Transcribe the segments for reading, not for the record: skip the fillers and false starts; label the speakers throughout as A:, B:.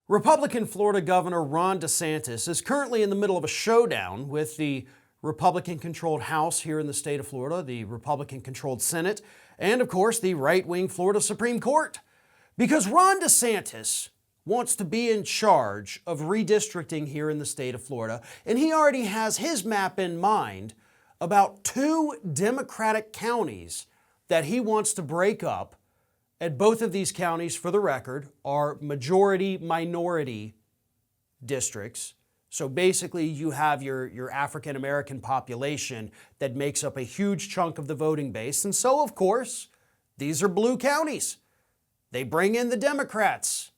A: Republican Florida Governor Ron DeSantis is currently in the middle of a showdown with the Republican-controlled House here in the state of Florida, the Republican-controlled Senate, and of course the right-wing Florida Supreme Court. Because Ron DeSantis wants to be in charge of redistricting here in the state of Florida, and he already has his map in mind about 2 Democratic counties that he wants to break up. And both of these counties, for the record, are majority-minority districts. So basically, you have your African-American population that makes up a huge chunk of the voting base. And so, of course, these are blue counties. They bring in the Democrats.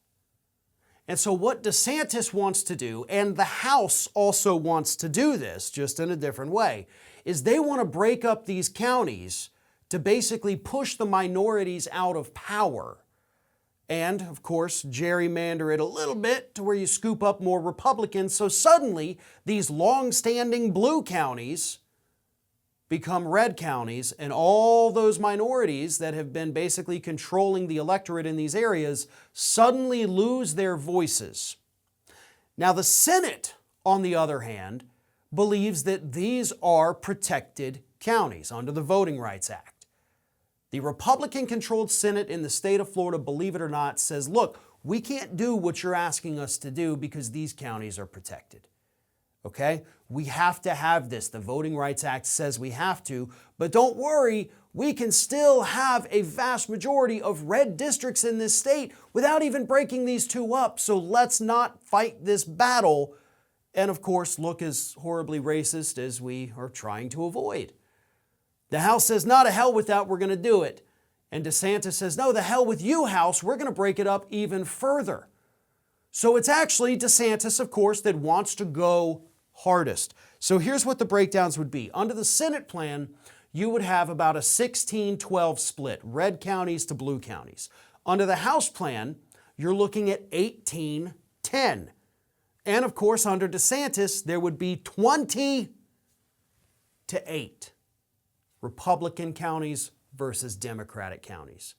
A: And so what DeSantis wants to do, and the House also wants to do this, just in a different way, is they want to break up these counties to basically push the minorities out of power. And, of course, gerrymander it a little bit to where you scoop up more Republicans, so suddenly these long-standing blue counties become red counties, and all those minorities that have been basically controlling the electorate in these areas suddenly lose their voices. Now, the Senate, on the other hand, believes that these are protected counties under the Voting Rights Act. The Republican-controlled Senate in the state of Florida, believe it or not, says, look, we can't do what you're asking us to do because these counties are protected. Okay? We have to have this. The Voting Rights Act says we have to, but don't worry, we can still have a vast majority of red districts in this state without even breaking these 2 up. So let's not fight this battle and, of course, look as horribly racist as we are trying to avoid. The House says, no, to hell with that, we're going to do it. And DeSantis says, no, the hell with you, House, we're going to break it up even further. So it's actually DeSantis, of course, that wants to go hardest. So here's what the breakdowns would be. Under the Senate plan, you would have about a 16-12 split, red counties to blue counties. Under the House plan, you're looking at 18-10. And of course, under DeSantis, there would be 20-8. Republican counties versus Democratic counties.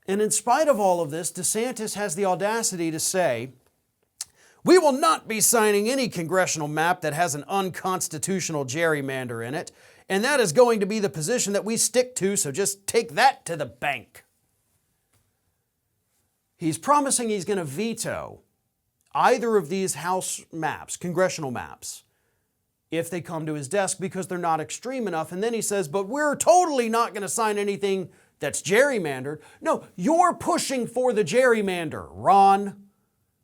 A: And in spite of all of this, DeSantis has the audacity to say, we will not be signing any congressional map that has an unconstitutional gerrymander in it, and that is going to be the position that we stick to, so just take that to the bank. He's promising he's going to veto either of these House maps, congressional maps, if they come to his desk because they're not extreme enough. And then he says, but we're totally not going to sign anything that's gerrymandered. No, you're pushing for the gerrymander, Ron.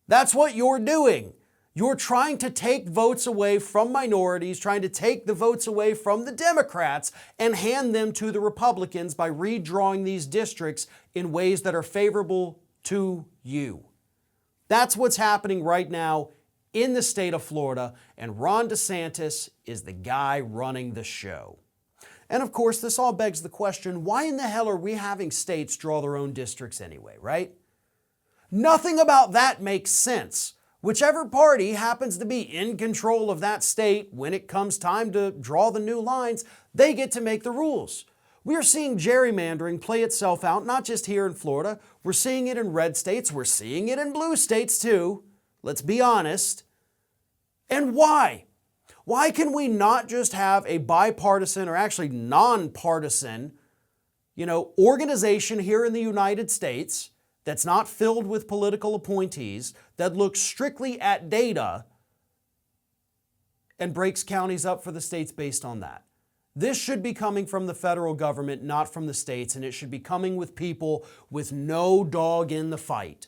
A: That's what you're doing. You're trying to take votes away from minorities, trying to take the votes away from the Democrats and hand them to the Republicans by redrawing these districts in ways that are favorable to you. That's what's happening right now in the state of Florida, and Ron DeSantis is the guy running the show. And of course, this all begs the question, why in the hell are we having states draw their own districts anyway, right? Nothing about that makes sense. Whichever party happens to be in control of that state when it comes time to draw the new lines, they get to make the rules. We are seeing gerrymandering play itself out, not just here in Florida. We're seeing it in red states. We're seeing it in blue states too. Let's be honest. And why? Why can we not just have a bipartisan or actually nonpartisan, organization here in the United States that's not filled with political appointees, that looks strictly at data and breaks counties up for the states based on that? This should be coming from the federal government, not from the states, and it should be coming with people with no dog in the fight.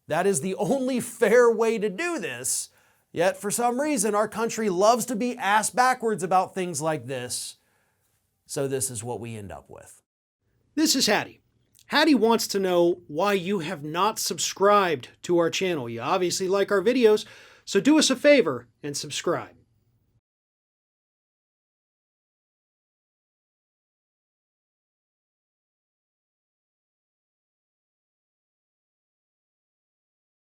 A: That is the only fair way to do this. Yet, for some reason, our country loves to be ass backwards about things like this. So this is what we end up with. This is Hattie. Hattie wants to know why you have not subscribed to our channel. You obviously like our videos, so do us a favor and subscribe.